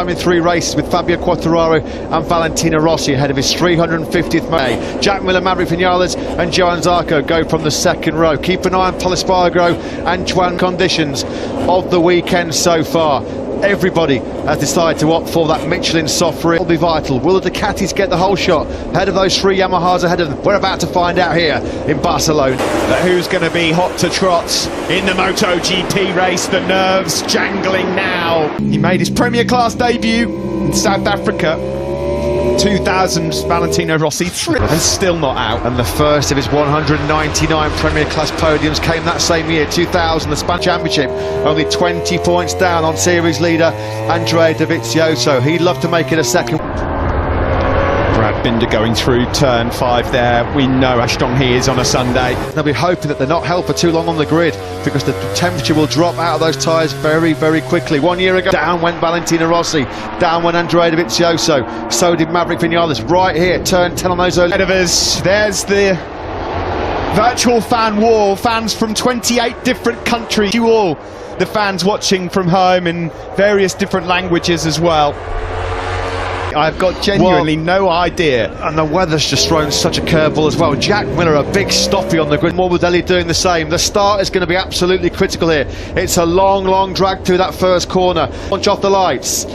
time in 3 races with Vabio Quartararo and Valentino Rosi ahead of his 350th May. Jack Miller, Maverick Vinales and Johan Zarco go from the second row. Keep an eye on Polis Spargo and Juan conditions of the weekend so far. Everybody has decided to opt for that Michelin soft reel. Will be vital. Will the Ducatis get the whole shot ahead of those 3 Yamahas ahead of them? We're about to find out here in Barcelona. But who's going to be hot to trot in the Moto GP race? The nerves jangling now. He made his Premier Class debut in South Africa. 2000 Valentino Rossi and still not out. And the first of his 199 Premier Class podiums came that same year, 2000, the Spanish Championship. Only 20 points down on series leader Andrea Dovizioso. He'd love to make it a second. Brad Binder going through turn 5 there. We know how strong he is on a Sunday. They'll be hoping that they're not held for too long on the grid, because the temperature will drop out of those tyres very, very quickly. 1 year ago, down went Valentino Rossi, down went Andrea Dovizioso, so did Maverick Vinales. Right here, turn 10 on those early. Ahead of us, there's the virtual fan wall, fans from 28 different countries. You all, the fans watching from home in various different languages as well. I've got genuinely no idea. And the weather's just thrown such a curveball as well. Jack Miller, a big stoppy on the grid. Morbidelli doing the same. The start is going to be absolutely critical here. It's a long, long drag through that first corner. Launch off the lights.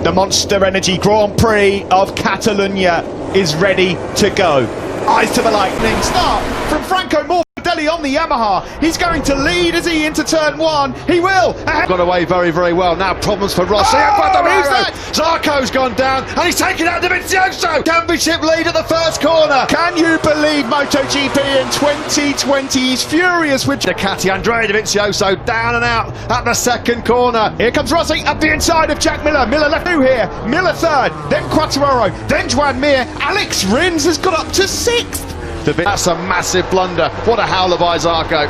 The Monster Energy Grand Prix of Catalunya is ready to go. Eyes to the lightning. Start from Franco Morbidelli on the Yamaha. He's going to lead, is he, into turn 1? He will. Got away very, very well. Now problems for Rossi. Who's that? Zarco's gone down and he's taken out Dovizioso. Championship lead at the first corner. Can you believe MotoGP in 2020? He's furious with Ducati. Andrea Dovizioso down and out at the second corner. Here comes Rossi up the inside of Jack Miller. Miller left through here. Miller third, then Quartararo, then Juan Mir. Alex Rins has got up to 6th. That's a massive blunder. What a howler by Zarco.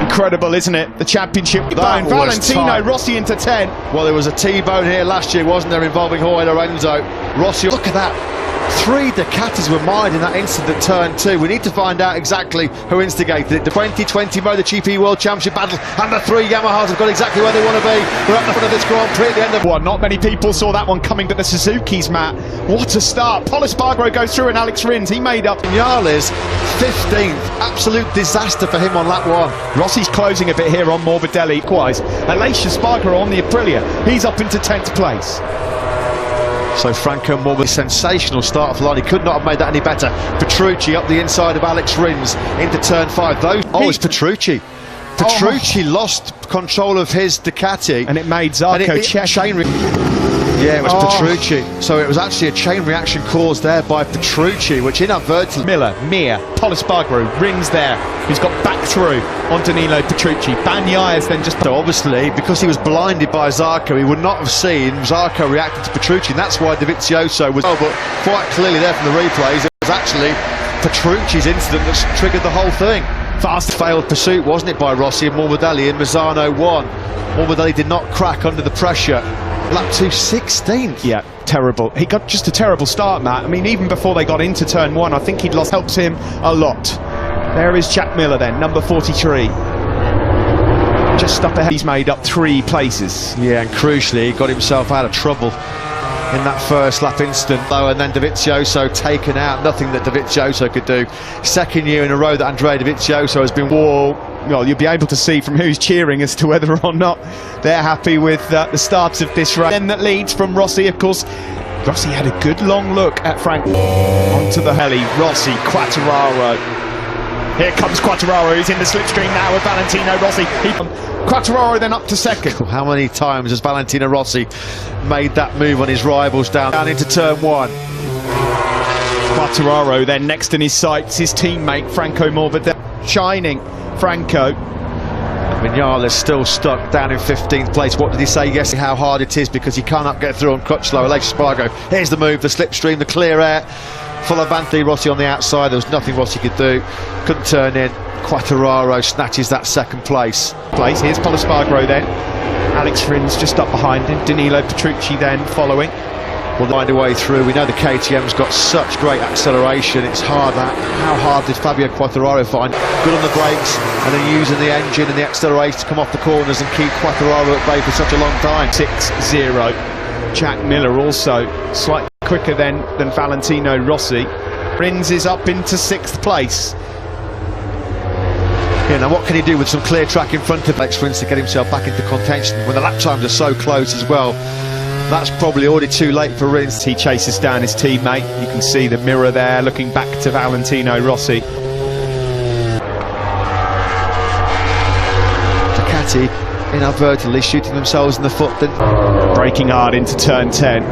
Incredible, isn't it? The championship bone. Valentino Rossi into 10. Well, there was a T-bone here last year, wasn't there, involving Jorge Lorenzo. Rossi, look at that. 3 Ducatis were mined in that incident at turn 2. We need to find out exactly who instigated it. The 2020 MotoGP World Championship battle, and the 3 Yamahas have got exactly where they want to be. They're at the front of this Grand Prix at the end of one. Not many people saw that one coming, but the Suzuki's, Matt. What a start. Polis Spargo goes through and Alex Rins, he made up. Vinales, 15th. Absolute disaster for him on lap 1. Rossi's closing a bit here on Morbidelli. Likewise, Aleix Spargo on the Aprilia. He's up into 10th place. So Franco Morbidelli, sensational start off the line. He could not have made that any better. Petrucci up the inside of Alex Rins into turn 5. It's Petrucci. Petrucci lost control of his Ducati. And it made Zarco check. Yeah, it was Petrucci. So it was actually a chain reaction caused there by Petrucci, which inadvertently... Miller, Mir, Polis Spargo, Rins there, who's got back through on Danilo Petrucci. Bagnaia then just... So obviously, because he was blinded by Zarco, he would not have seen Zarco reacting to Petrucci, and that's why Dovizioso was... Oh, but quite clearly there from the replays, it was actually Petrucci's incident that triggered the whole thing. Fast failed pursuit, wasn't it, by Rossi and Morbidelli, and Mazzano won. Morbidelli did not crack under the pressure. Lap 2, 16th. Yeah, terrible. He got just a terrible start, Matt. I mean, even before they got into turn 1, I think he'd lost. Helps him a lot. There is Jack Miller then, number 43. Just up ahead. He's made up 3 places. Yeah, and crucially, he got himself out of trouble in that first lap incident, though, and then Dovizioso taken out. Nothing that Dovizioso could do. Second year in a row that Andrea Dovizioso has been... Well, you'll be able to see from who's cheering as to whether or not they're happy with the start of this race. Then that leads from Rossi, of course. Rossi had a good long look at Frank. Onto the heli, Rossi, Quartararo. Here comes Quartararo, who's in the slipstream now with Valentino Rossi. Quartararo then up to 2nd. How many times has Valentino Rossi made that move on his rivals down into turn 1? Quartararo then next in his sights, his teammate Franco Morbidelli. Shining Franco. Vinales still stuck down in 15th place. What did he say? Yes, how hard it is because he cannot get through on Crutchlow. Aleix Spargo. Here's the move, the slipstream, the clear air. Full of Avanti, Rossi on the outside. There was nothing Rossi could do. Couldn't turn in. Quartararo snatches that 2nd place. Here's Polis Spargo then. Alex Rins just up behind him. Danilo Petrucci then following. will find a way through. We know the KTM's got such great acceleration. It's hard. How hard did Vabio Quartararo find? Good on the brakes, and then using the engine and the acceleration to come off the corners and keep Quartararo at bay for such a long time. 6-0. Jack Miller also slightly quicker than Valentino Rossi. Rins is up into 6th place. Yeah, now what can he do with some clear track in front of Alex Rins to get himself back into contention when the lap times are so close as well? That's probably already too late for Rins. He chases down his teammate. You can see the mirror there looking back to Valentino Rossi. Ducati inadvertently shooting themselves in the foot. Braking hard into turn 10.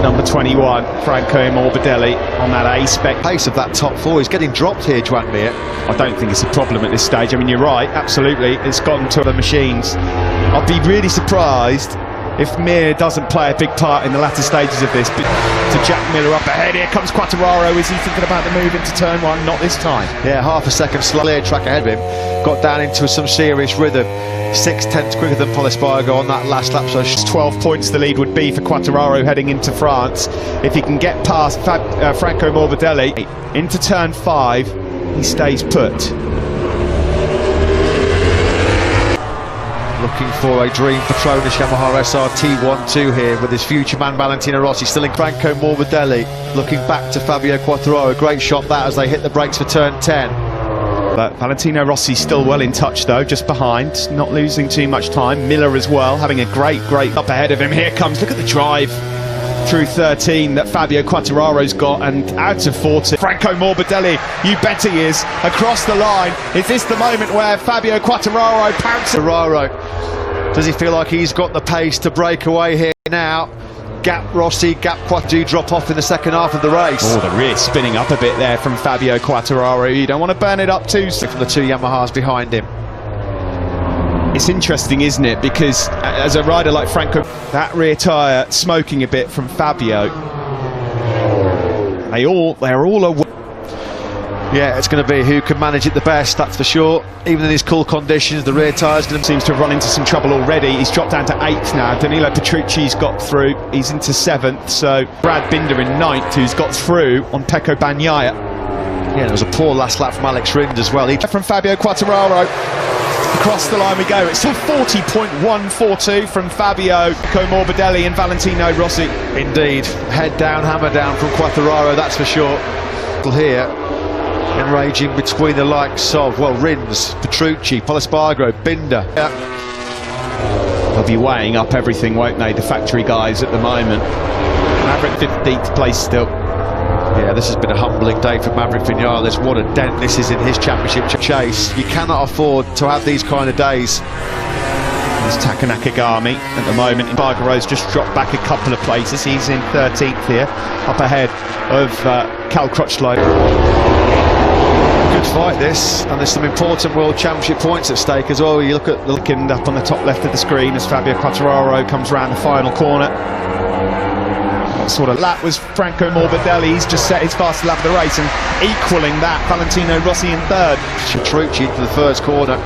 Number 21, Franco Morbidelli on that A-spec. Pace of that top four is getting dropped here, Joan Mir. I don't think it's a problem at this stage. I mean, you're right, absolutely. It's gotten to the machines. I'd be really surprised if Mir doesn't play a big part in the latter stages of this. But to Jack Miller up ahead, here comes Quartararo. Is he thinking about the move into turn 1? Not this time. Yeah, half a second slower track ahead of him. Got down into some serious rhythm. 6/10 quicker than Polispargo on that last lap. So 12 points the lead would be for Quartararo heading into France. If he can get past Franco Morbidelli into turn 5, he stays put. Looking for a dream Petronas Yamaha SRT 1-2 here with his future man Valentino Rossi still in. Franco Morbidelli looking back to Vabio Quartararo. Great shot that as they hit the brakes for turn 10. But Valentino Rossi still well in touch though, just behind, not losing too much time. Miller as well, having a great up ahead of him. Here comes, look at the drive through 13 that Vabio Quartararo's got, and out of 40. Franco Morbidelli, you bet he is, across the line. Is this the moment where Vabio Quartararo pounces? Quartararo, does he feel like he's got the pace to break away here now? Gap Rossi, gap Quat do drop off in the second half of the race. Oh, the rear spinning up a bit there from Vabio Quartararo. You don't want to burn it up too soon. From the two Yamahas behind him. It's interesting, isn't it? Because as a rider like Franco, that rear tyre smoking a bit from Vabio. They're all away. Yeah, it's going to be who can manage it the best, that's for sure. Even in these cool conditions, the rear tyres going to... Seems to have run into some trouble already. He's dropped down to 8th now. Danilo Petrucci's got through. He's into 7th. So Brad Binder in 9th, who's got through on Pecco Bagnaia. Yeah, there was a poor last lap from Alex Rins as well. From Vabio Quartararo. Across the line we go. It's a 40.142 from Vabio Morbidelli and Valentino Rossi. Indeed. Head down, hammer down from Quartararo, that's for sure. Here, enraging between the likes of, well, Rins, Petrucci, Polispargo, Binder. Yeah. They'll be weighing up everything, won't they, the factory guys at the moment. Maverick 15th place still. Yeah, this has been a humbling day for Maverick Vinales. What a dent this is in his championship chase. You cannot afford to have these kind of days. There's Taka Nakagami at the moment. Bargaro's just dropped back a couple of places. He's in 13th here, up ahead of Cal Crutchlow. Good fight this, and there's some important World Championship points at stake as well. You look at the looking up on the top left of the screen as Vabio Quartararo comes round the final corner. What sort of lap was Franco Morbidelli? He's just set his fastest lap of the race and equaling that. Valentino Rossi in 3rd. Petrucci into the first corner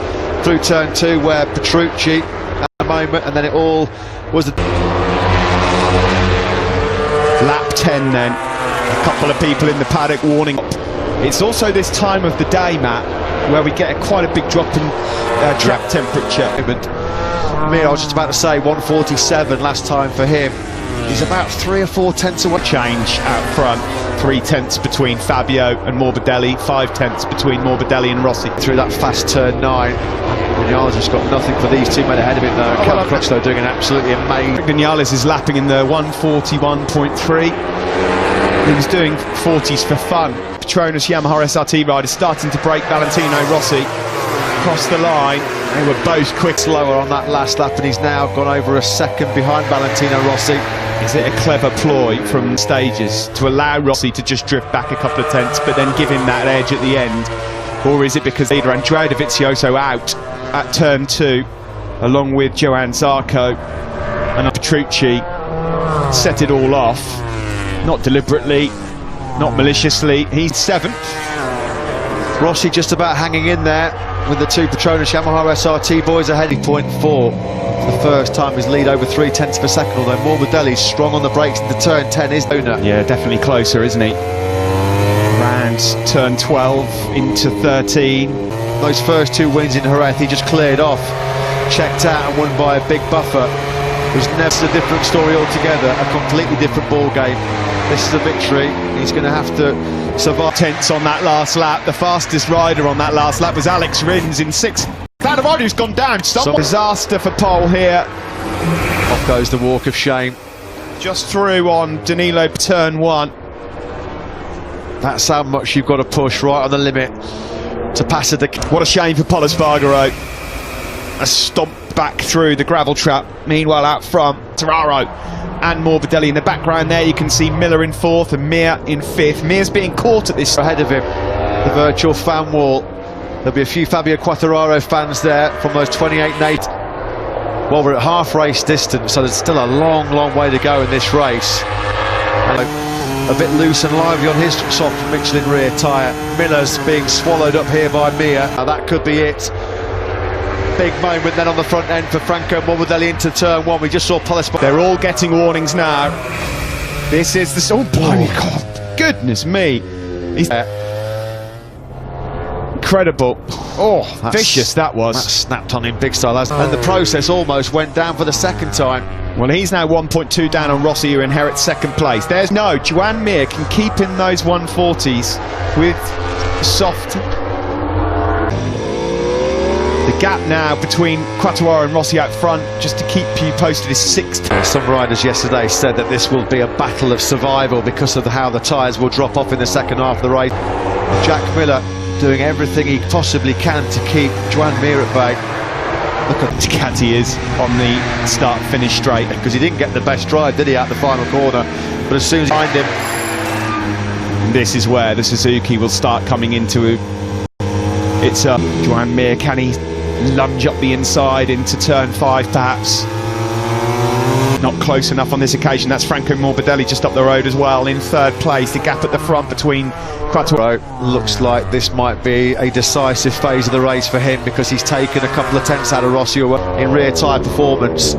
through turn 2 where Petrucci at the moment, and then it all was the lap 10 then. A couple of people in the paddock warning. It's also this time of the day, Matt, where we get quite a big drop in track temperature. I was just about to say 147 last time for him. He's about 3 or 4 tenths away. Change out front, 3 tenths between Vabio and Morbidelli, 5 tenths between Morbidelli and Rossi. Through that fast turn 9, Vinales has got nothing for these two men ahead of him though. Cal Crutchlow doing an absolutely amazing. Vinales is lapping in the 141.3. He was doing 40s for fun. Petronas Yamaha SRT rider starting to break Valentino Rossi across the line. They were both quick. Slower on that last lap, and he's now gone over a second behind Valentino Rossi. Is it a clever ploy from stages to allow Rossi to just drift back a couple of tenths but then give him that edge at the end? Or is it because leader Andrea Dovizioso out at turn 2 along with Johann Zarco and Petrucci set it all off? Not deliberately, not maliciously. He's 7th. Rossi just about hanging in there. with the two Petronas Yamaha SRT boys ahead. 0.4. The first time his lead over 0.3 of a second, although Morbidelli's strong on the brakes into turn 10 is owner. Yeah, definitely closer, isn't he? Round turn 12 into 13. Those first two wins in Jerez, he just cleared off, checked out and won by a big buffer. It was never a different story altogether, a completely different ball game. This is a victory. He's going to have to survive. Tense on that last lap. The fastest rider on that last lap was Alex Rins in 6th. Vadavano's gone down. Some disaster for pole here. Off goes the walk of shame. Just through on Danilo turn 1. That's how much you've got to push right on the limit to pass it. What a shame for Pol Espargaro. A stomp back through the gravel trap. Meanwhile, out front, Quartararo and Morbidelli in the background there. You can see Miller in 4th and Mir in 5th. Mir's being caught at this ahead of him. The virtual fan wall. There'll be a few Vabio Quartararo fans there from those 28 and 8. Well, we're at half race distance, so there's still a long way to go in this race. A bit loose and lively on his soft Michelin rear tyre. Miller's being swallowed up here by Mir. Now that could be it. Big moment then on the front end for Franco Morbidelli into turn 1. We just saw Pol Espargaro. They're all getting warnings now. This is the... Oh, bloody God. Goodness me. He's... incredible. Oh, vicious that was. That snapped on him big style. And the process almost went down for the second time. Well, he's now 1.2 down on Rossi, who inherits 2nd place. There's no... Joan Mir can keep in those 140s with soft... The gap now between Quartararo and Rossi out front, just to keep you posted, is 6th. Some riders yesterday said that this will be a battle of survival because of how the tyres will drop off in the second half of the race. Jack Miller doing everything he possibly can to keep Joan Mir at bay. Look at cat he is on the start-finish straight. Because he didn't get the best drive, did he, at the final corner? But as soon as he behind him... This is where the Suzuki will start coming into... It's Joan Mir, can he lunge up the inside into turn 5 perhaps? Not close enough on this occasion. That's Franco Morbidelli just up the road as well in 3rd place. The gap at the front between Quartararo. Looks like this might be a decisive phase of the race for him, because he's taken a couple of tenths out of Rossi in rear tyre performance.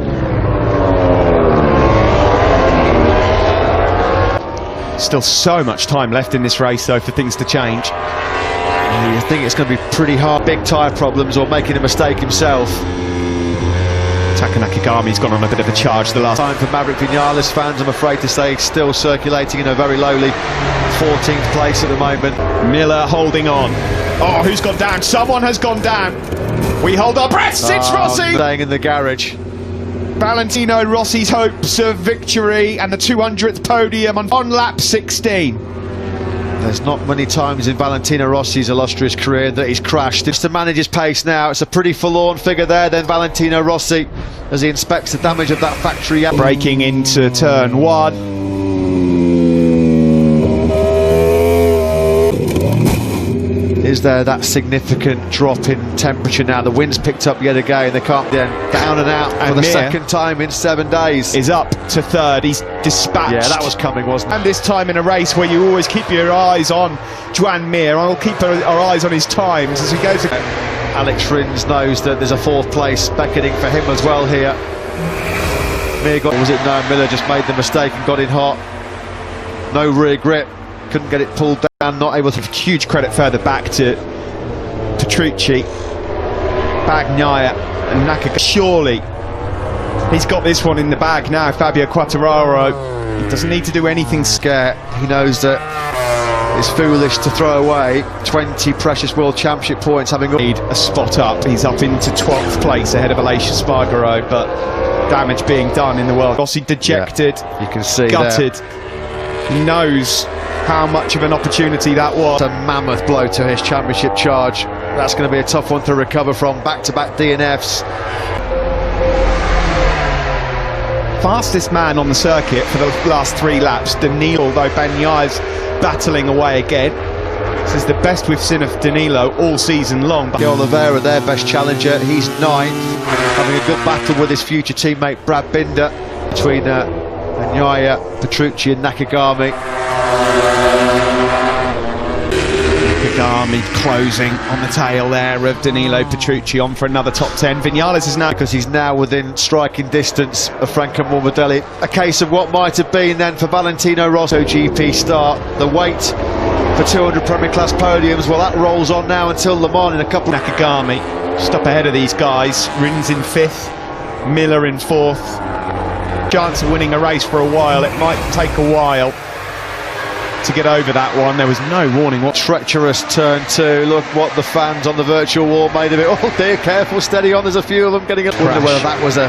Still so much time left in this race though for things to change. You think it's going to be pretty hard. Big tyre problems or making a mistake himself. Taka Nakagami's gone on a bit of a charge the last time for Maverick Vinales fans, I'm afraid to say, still circulating in a very lowly 14th place at the moment. Miller holding on. Oh, who's gone down? Someone has gone down. We hold our breaths. It's Rossi! Staying in the garage. Valentino Rossi's hopes of victory and the 200th podium on lap 16. There's not many times in Valentino Rossi's illustrious career that he's crashed. Just to manage his pace now, it's a pretty forlorn figure there then Valentino Rossi as he inspects the damage of that factory. Breaking into turn 1. Is there that significant drop in temperature now? The wind's picked up yet again. They can't be down and out for the Mir second time in 7 days. Is up to 3rd. He's dispatched. Yeah, that was coming, wasn't it? And this time in a race where you always keep your eyes on Joan Mir. I'll keep our eyes on his times as he goes. Alex Rins knows that there's a 4th place beckoning for him as well here. Mir got, was it no, Miller just made the mistake and got in hot. No rear grip, couldn't get it pulled down. Not able to. Huge credit further back to Petrucci, Bagnaia and Nakagami. Surely he's got this one in the bag now. Vabio Quartararo, he doesn't need to do anything. Scared. He knows that it's foolish to throw away 20 precious World Championship points, having need a spot up. He's up into 12th place ahead of Aleix Espargaro, but damage being done in the world. Rossi dejected, yeah, you can see gutted. There. He knows how much of an opportunity that was. It's a mammoth blow to his championship charge. That's going to be a tough one to recover from. Back-to-back DNFs. Fastest man on the circuit for the last 3 laps, Danilo, although Bagnaia's battling away again. This is the best we've seen of Danilo all season long. Oliveira, their best challenger, he's 9th, having a good battle with his future teammate Brad Binder between Bagnaia, Petrucci and Nakagami. Nakagami closing on the tail there of Danilo Petrucci, on for another top 10. Vinales is now, because he's now within striking distance of Franco Morbidelli. A case of what might have been then for Valentino Rosi. GP start, the wait for 200 Premier Class podiums, well, that rolls on now until Le Mans in a couple. Nakagami just up ahead of these guys. Rins in 5th, Miller in 4th. Chance of winning a race for a while. It might take a while to get over that one. There was no warning. What treacherous turn 2. Look what the fans on the virtual wall made of it. Oh dear, careful, steady on. There's a few of them getting a wonder whether that was a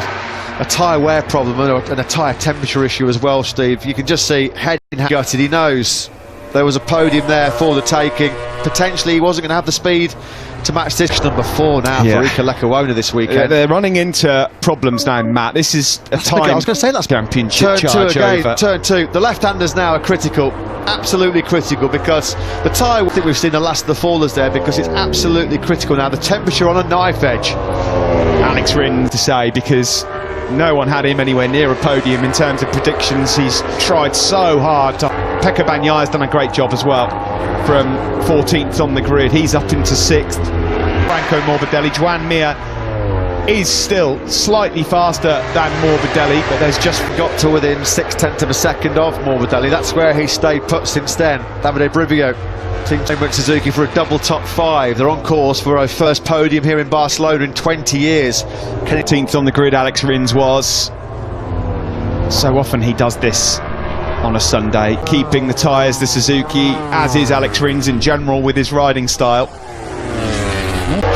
tyre wear problem and a tyre temperature issue as well, Steve. You can just see head in hand gutted. He knows there was a podium there for the taking. Potentially he wasn't going to have the speed to match this. Number 4 now for Iker Lecuona this weekend. They're running into problems now, Matt. This is a time. I was going to say that's championship turn 2 again. Over. Turn 2. The left-handers now are critical, absolutely critical, because the tyre. I think we've seen the last of the fallers there, because it's absolutely critical now. The temperature on a knife edge. Alex Rins to say, because no one had him anywhere near a podium in terms of predictions. He's tried so hard. Pecco Bagnaia has done a great job as well. From 14th on the grid, he's up into 6th. Franco Morbidelli, Joan Mir is still slightly faster than Morbidelli, but there's just got to within 0.6 of a second of Morbidelli. That's where he stayed put since then. Davide Brivio, Team Suzuki, for a double top 5. They're on course for a first podium here in Barcelona in 20 years. 18th on the grid, Alex Rins was. So often he does this on a Sunday, keeping the tyres, the Suzuki, as is Alex Rins in general with his riding style.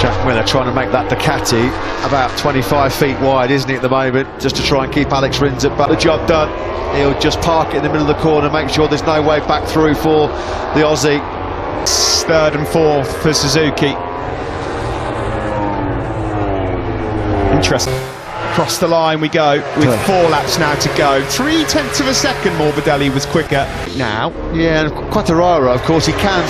Jack Miller trying to make that Ducati about 25 feet wide, isn't he, at the moment, just to try and keep Alex Rins at back. The job done. He'll just park it in the middle of the corner, make sure there's no way back through for the Aussie. 3rd and 4th for Suzuki. Interesting. Across the line we go with 4 laps now to go. 0.3 of a second Morbidelli was quicker now. Yeah, and Quartararo, of course, he can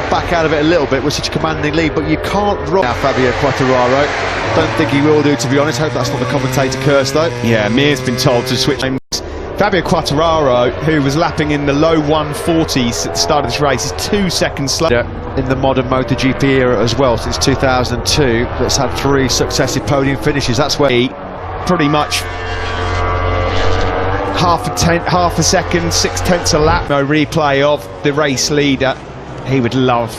back out of it a little bit with such a commanding lead, but you can't rob now Vabio Quartararo. Don't think he will do, to be honest. Hope that's not the commentator curse, though. Yeah, Mir's been told to switch names. Vabio Quartararo, who was lapping in the low 140s at the start of this race, is 2 seconds slower. In the modern MotoGP era as well, since 2002, that's had 3 successive podium finishes. That's where he pretty much half a second, 0.6 a lap. No replay of the race leader. He would love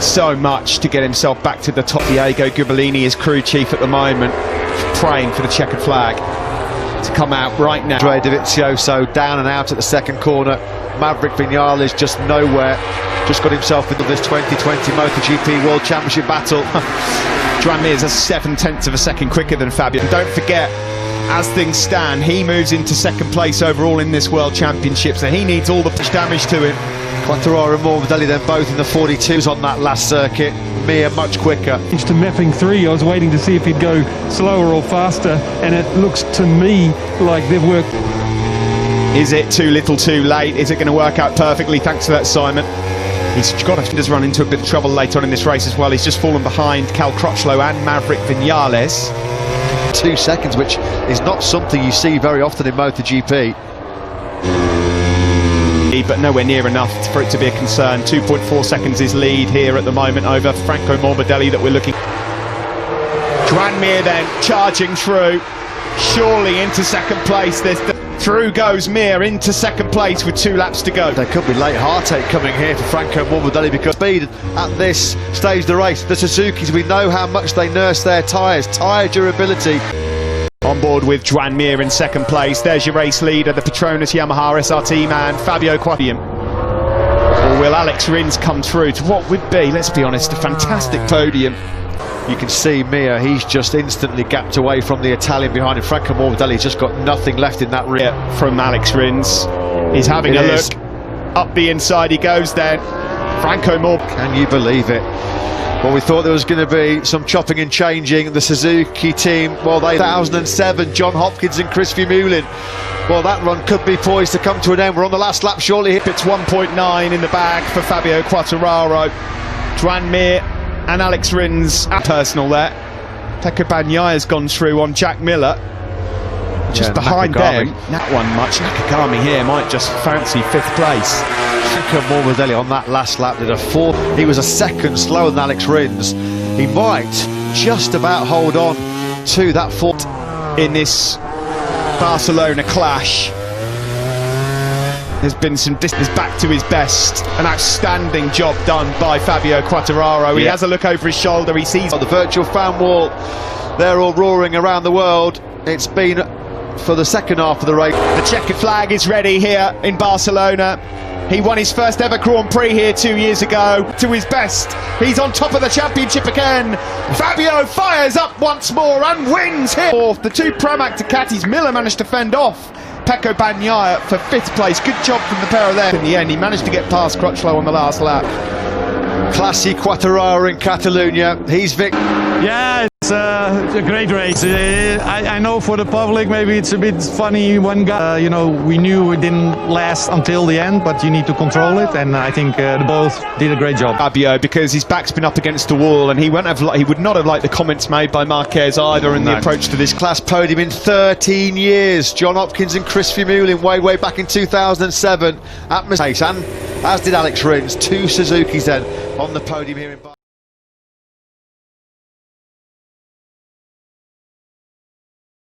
so much to get himself back to the top. Diego Gubellini is crew chief at the moment, praying for the checkered flag to come out right now. Andre Dovizioso down and out at the second corner. Maverick Vinales just nowhere. Just got himself into this 2020 MotoGP World Championship battle. Joan Mir is 0.7 of a second quicker than Fabio. And don't forget, as things stand, he moves into 2nd place overall in this World Championship, so he needs all the damage to him. Quartararo and Morbidelli then both in the 42s on that last circuit. Mir much quicker. To mapping 3, I was waiting to see if he'd go slower or faster, and it looks to me like they've worked. Is it too little too late? Is it going to work out perfectly? Thanks for that, Simon. He's got to run into a bit of trouble later on in this race as well. He's just fallen behind Cal Crutchlow and Maverick Vinales. 2 seconds, which is not something you see very often in MotoGP. But nowhere near enough for it to be a concern. 2.4 seconds is lead here at the moment over Franco Morbidelli that we're looking. Joan Mir then charging through, surely into 2nd place. Through goes Mir into 2nd place with 2 laps to go. There could be late heartache coming here for Franco Morbidelli, because speed at this stage of the race. The Suzukis, we know how much they nurse their tyres, tyre durability. On board with Joan Mir in 2nd place. There's your race leader, the Petronas Yamaha SRT man, Vabio Quartararo. Or will Alex Rins come through to what would be, let's be honest, a fantastic podium? You can see Mir, he's just instantly gapped away from the Italian behind him. Franco Morbidelli's just got nothing left in that rear. From Alex Rins. He's having a look. Up the inside he goes then. Franco Morbidelli. Can you believe it? Well, we thought there was going to be some chopping and changing. The Suzuki team, well, 2007, John Hopkins and Chris Vermeulen. Well, that run could be poised to come to an end. We're on the last lap, surely. It's 1.9 in the bag for Vabio Quartararo. Joan Mir and Alex Rins, personal there. Pecco Bagnaia has gone through on Jack Miller. Just behind them. That one much. Nakagami here might just fancy 5th place. Franco Morbidelli on that last lap did a 4. He was a second slower than Alex Rins. He might just about hold on to that 4 in this Barcelona clash. There's been some distance back to his best. An outstanding job done by Vabio Quartararo. He has a look over his shoulder, he sees on the virtual fan wall. They're all roaring around the world. It's been for the second half of the race. the checkered flag is ready here in Barcelona. He won his first ever Grand Prix here 2 years ago. To his best, he's on top of the championship again. Vabio fires up once more and wins here. Fourth, the two Pramac Ducatis, Miller managed to fend off Pecco Bagnaia for 5th place. Good job from the pair of them. In the end, he managed to get past Crutchlow on the last lap. Classy Quartararo in Catalunya. He's Vic. Yeah, it's a great race. I know for the public maybe it's a bit funny one guy. You know, we knew it didn't last until the end, but you need to control it, and I think the both did a great job. Fabio, because his back's been up against the wall, and he would not have liked the comments made by Marquez either in the approach to this Class podium in 13 years. John Hopkins and Chris Vermeulen way back in 2007 at Mercedes, and as did Alex Rins. 2 Suzukis then on the podium here in Barcelona.